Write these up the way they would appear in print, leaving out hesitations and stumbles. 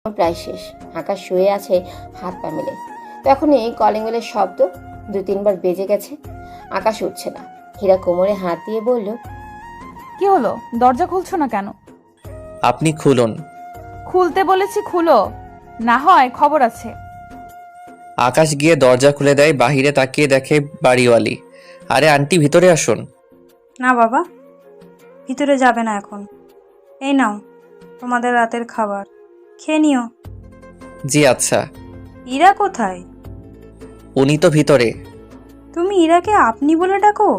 প্রায় শেষ। আকাশ শুয়ে আছে হাত পা মেলে। তখনই কলিং বেলের শব্দ 2-3 বার বেজে গেছে। আকাশ উঠছে না। হীরা কোমরে হাত দিয়ে বলল, কি হলো? দরজা খুলছো না কেন? আপনি খুলুন। খুলতে বলেছি খুলো, না হয় খবর আছে। আকাশ গিয়ে দরজা খুলে দেয়। বাহিরে তাকিয়ে দেখে বাড়িওয়ালি। আরে আন্টি, ভিতরে আসুন। না বাবা, ভিতরে যাবে না এখন। এই নাও তোমাদের রাতের খাবার, খেয়ে নিও। জি আচ্ছা। ইরা কোথায়? উনি তো ভিতরে। তুমি ইরাকে আপনি বলে ডাকো?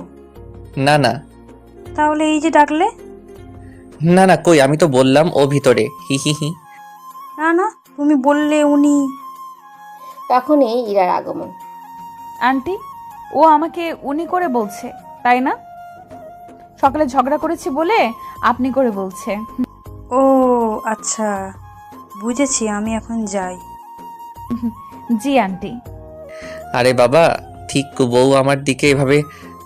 না না। তাহলে এই যে ডাকলে? না না, কই, আমি তো বললাম ও ভিতরে। হি হি হি। না না, তুমি বললে উনি। তখনই ইরার আগমন। আন্টি, ও আমাকে উনি করে বলছে, তাই না? সকালে ঝগড়া করেছি বলে আপনি করে বলছে। ও আচ্ছা, বুঝেছি। আমি এখন যাই। জি আন্টি। আরে বাবা, ঠিক বউ আমার দিকে এভাবে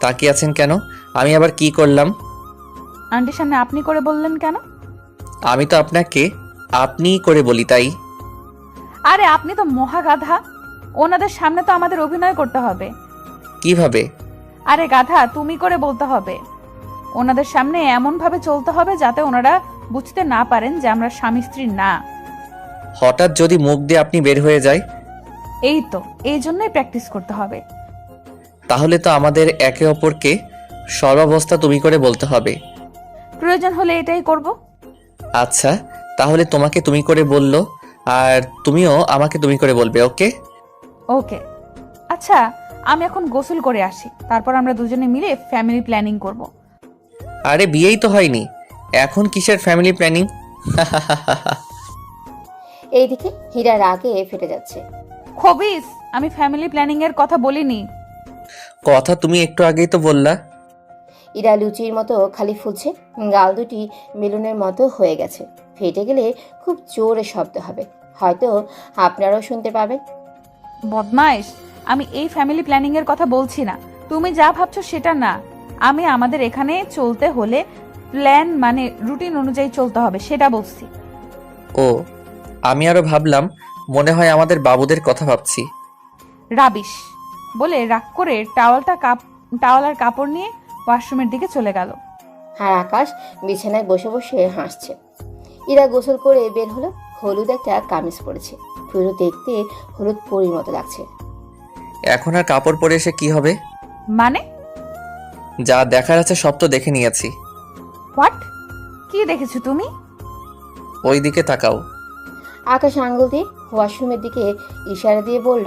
তাকিয়ে আছেন কেন? আমি আবার কি করলাম? আন্টির সামনে আপনি করে বললেন কেন? আমি তো আপনাকে আপনি করে বলি, তাই। আরে আপনি তো মহা গাধা। ওনাদের সামনে তো আমাদের অভিনয় করতে হবে। কিভাবে? আরে গাধা, তুমি করে বলতে হবে। ওনাদের সামনে এমন ভাবে চলতে হবে যাতে ওনারা বুঝতে না পারেন যে আমরা স্বামী স্ত্রী না। হঠাৎ যদি মুখ দিয়ে আপনি বের হয়ে যায়? এই তো, এই জন্যই প্র্যাকটিস করতে হবে। তাহলে তো আমাদের একে অপরকে সর্বাবস্থা তুমি করে বলতে হবে। প্রয়োজন হলে এটাই করব। আচ্ছা, তাহলে তোমাকে তুমি করে বললো, আর তুমিও আমাকে তুমি করে বলবে, ওকে? ওকে। আচ্ছা, আমি এখন গোসল করে আসি, তারপর আমরা দুজনে মিলে ফ্যামিলি প্ল্যানিং করব। আরে বিয়েই তো হয়নি, এখন কিসের ফ্যামিলি প্ল্যানিং? এইদিকে হীরা রাগে ফেটে যাচ্ছে। খবিস, আমি ফ্যামিলি প্ল্যানিং এর কথা বলিনি। কথা তুমি একটু আগেই তো বললা। ইরা লুচির মতো খালি ফুলছে। গাল দুটি বেলুনের মতো হয়ে গেছে। ফেটে গেলে খুব জোরে শব্দ হবে, হয়তো আপনারাও শুনতে পাবেন। বদমাইশ, আমি এই ফ্যামিলি প্ল্যানিং এর কথা বলছি না। তুমি যা ভাবছো সেটা না। আমি আমাদের এখানে চলতে হলে প্ল্যান মানে রুটিন অনুযায়ী চলতে হবে সেটা বলছি। ও, আমি আরো ভাবলাম মনে হয় আমাদের বাবুদের কথা ভাবছি। রাবিশ বলে রাগ করে টাওয়াল আর কাপড় নিয়ে ওয়াশরুমের দিকে চলে গেল। আর আকাশ বিছানায় বসে বসে হাসছে। ইরা গোসল করে বের হলো। হলুদ একটা কামিজ পরেছে। পুরো দেখতে হলুদ পরীর মতো লাগছে। এখন আর কাপড় পরে এসে কি হবে? মানে যা দেখার আছে সব তো দেখে নিয়েছি। হোয়াট? কি দেখেছো তুমি? ওই দিকে তাকাও। আকাশ আঙ্গুল দিয়ে ওয়াশরুমের দিকে ইশারা দিয়ে বলল।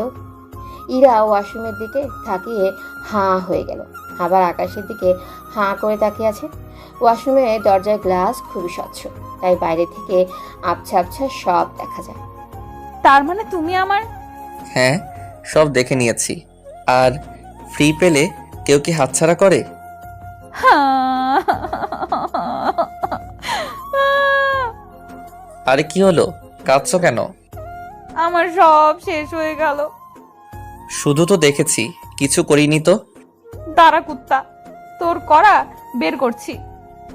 ইরা ওয়াশরুমের দিকে তাকিয়ে হাঁ হয়ে গেল। আবার আকাশের দিকে হাঁ করে তাকিয়ে আছে। ওয়াশরুমের দরজার গ্লাস খুবই স্বচ্ছ, তাই বাইরে থেকে আবছা আবছা সব দেখা যায়। তার মানে তুমি আমার। হ্যাঁ, সব দেখে নিয়েছি। আর ফ্রি পেলে কেউ কি হাতছাড়া করে? আরে কি হলো, কাঁদছো কেন? আমার সব শেষ হয়ে গেল। শুধু তো দেখেছি, কিছু করিনি তো। দাঁড়া কুত্তা, তোর করা বের করছি।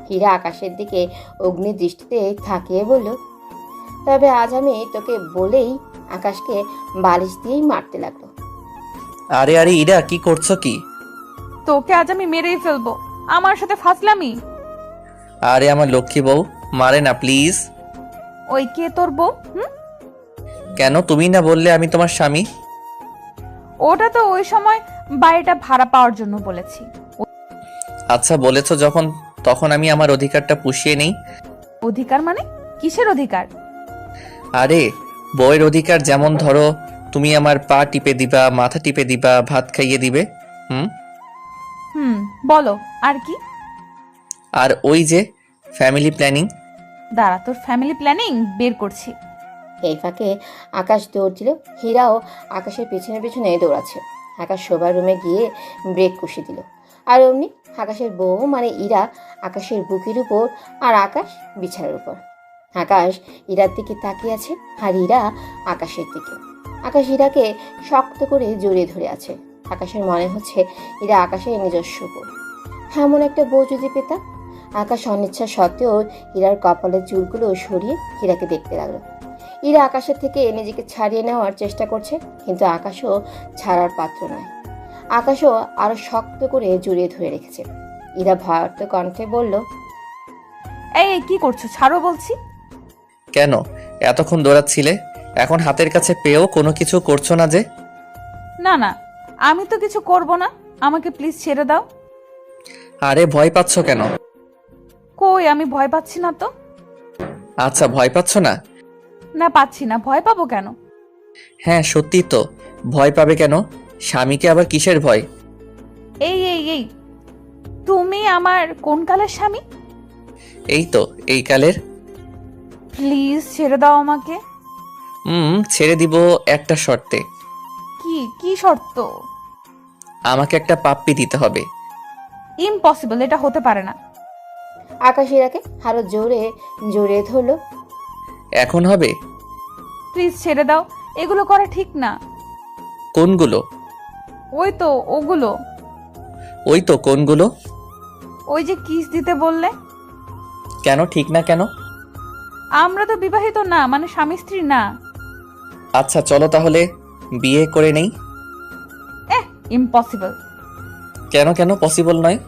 হীরা আকাশের দিকে অগ্নি দৃষ্টিতে তাকিয়ে বলল, তবে আজ আমি তোকে বলেই আকাশকে বালিশ দিয়েই মারতে লাগলো। আরে আরে ইরা, কি করছো কি? তোকে আজ আমি মেরেই ফেলবো, আমার সাথে ফাসলামি। আরে আমার লক্ষ্মী বউ, মারে না প্লিজ। ওই কে তোর বউ? কেন, তুমি না বললে আমি তোমার স্বামী? ওটা তো ওই সময় বাড়িটা ভাড়া পাওয়ার জন্য বলেছি। আচ্ছা বলেছো যখন, তখন আমি আমার অধিকারটা পুষিয়ে নেই। অধিকার মানে? কিসের অধিকার? আরে বউয়ের অধিকার যেমন ধরো, তুমি আমার পা টিপে দিবা, মাথা টিপে দিবা, ভাত খাইয়ে দিবে। হুম, বলো আর কি? আর ওই যে ফ্যামিলি প্ল্যানিং। দাঁড়া, তোর ফ্যামিলি প্ল্যানিং বের করছি। এই ফাঁকে আকাশ দৌড় দিল। হীরাও আকাশের পেছনে পেছনে দৌড়াচ্ছে। আকাশ শোবার রুমে গিয়ে ব্রেক কষে দিল। আর অমনি আকাশের বউ মানে ইরা আকাশের বুকের উপর, আর আকাশ বিছানার উপর। আকাশ ইরার দিকে তাকিয়ে আছে, আর ইরা আকাশের দিকে। আকাশ ইরাকে শক্ত করে জড়িয়ে ধরে আছে। আকাশের মনে হচ্ছে ইরা আকাশের নিজস্ব বউ। এমন একটা বউ যদি পেতাম। আকাশ অনিচ্ছা সত্ত্বেও হীরার কপালের চুলগুলো সরিয়ে হীরাকে দেখতে লাগলো। ইরা আকাশের থেকে নিজেকে ছাড়িয়ে নেওয়ার চেষ্টা করছে, কিন্তু আকাশও ছাড়ার পাত্র নয়। আকাশও আরো শক্ত করে জড়িয়ে ধরে রেখেছে। ইরা ভয়ার্ত কণ্ঠে বলল, এই এই, কি করছো? ছাড়ো বলছি। কেন এতক্ষণ দৌড়াচ্ছিলে? এখন হাতের কাছে পেয়েও কোনো কিছু করছো না যে? না না, আমি তো কিছু করব না, আমাকে প্লিজ ছেড়ে দাও। আরে ভয় পাচ্ছ কেন? কই, আমি ভয় পাচ্ছি না তো। আচ্ছা ভয় পাচ্ছ না? না, পাচ্ছি না। ভয় পাবো কেন? হ্যাঁ সত্যি তো, ভয় পাবে কেন? স্বামীকে আবার কিসের ভয়? এই এই এই, তুমি আমার কোন কালের স্বামী? এই তো এই কালের। প্লিজ ছেড়ে দাও আমাকে। ছেড়ে দিব একটা শর্তে। কি কি শর্ত? আমাকে একটা পাপ্পি দিতে হবে। ইম্পসিবল, এটা হতে পারে না। আকাশ ইরাকে আরো জোরে জড়িয়ে ধরল। এখন হবে? প্লিজ ছেড়ে দাও, এগুলো করা ঠিক না। কোনগুলো? ওই তো ওগুলো, ওই তো কোনগুলো? ওই যে কিস দিতে বললে। কেন ঠিক না কেন? আমরা তো বিবাহিত না, মানে স্বামী স্ত্রী না। আচ্ছা চলো তাহলে বিয়ে করে নেই। ইম্পসিবল। কেন কেন পসিবল নয়?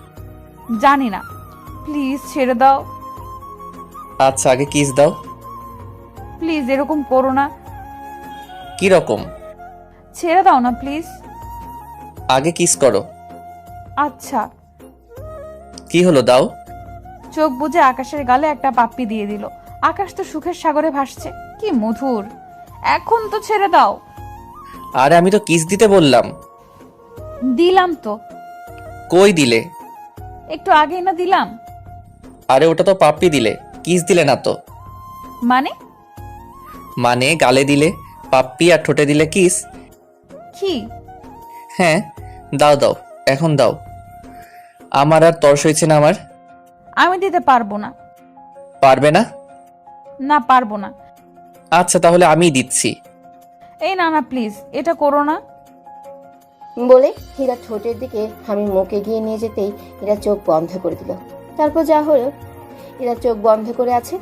জানি না, প্লিজ ছেড়ে দাও। আচ্ছা আগে কিস দাও। প্লিজ এরকম করো না। কি রকম? ছেড়ে দাও না প্লিজ। আগে কিস করো। আচ্ছা। কি হলো দাও। চোখ বুজে আকাশের গালে একটা পাপ্পি দিয়ে দিল। আকাশ তো সুখের সাগরে ভাসছে, কি মধুর। এখন তো ছেড়ে দাও। আরে আমি তো কিস দিতে বললাম। দিলাম তো, কই দিলে? একটু আগেই না দিলাম। আরে ওটা তো পাপ্পি দিলে, কিস দিলে না তো। মানে? মানে গালে দিলে পাপ্পি আর ঠোঁটে দিলে কিস। কি? হ্যাঁ দাও দাও, এখন দাও। আমার আর তর্স হয়েছে না আমার। আমি দিতে পারবো না। পারবে না? না, পারবো না। আচ্ছা তাহলে আমিই দিচ্ছি। এই না না, প্লিজ এটা করো না। বলে হীরা ঠোঁটের দিকে আমি মুখে গিয়ে নিয়ে যেতেই হীরা চোখ বন্ধ করে দিল। তারপর যা হলো, হীরা চোখ বন্ধ করে আছে।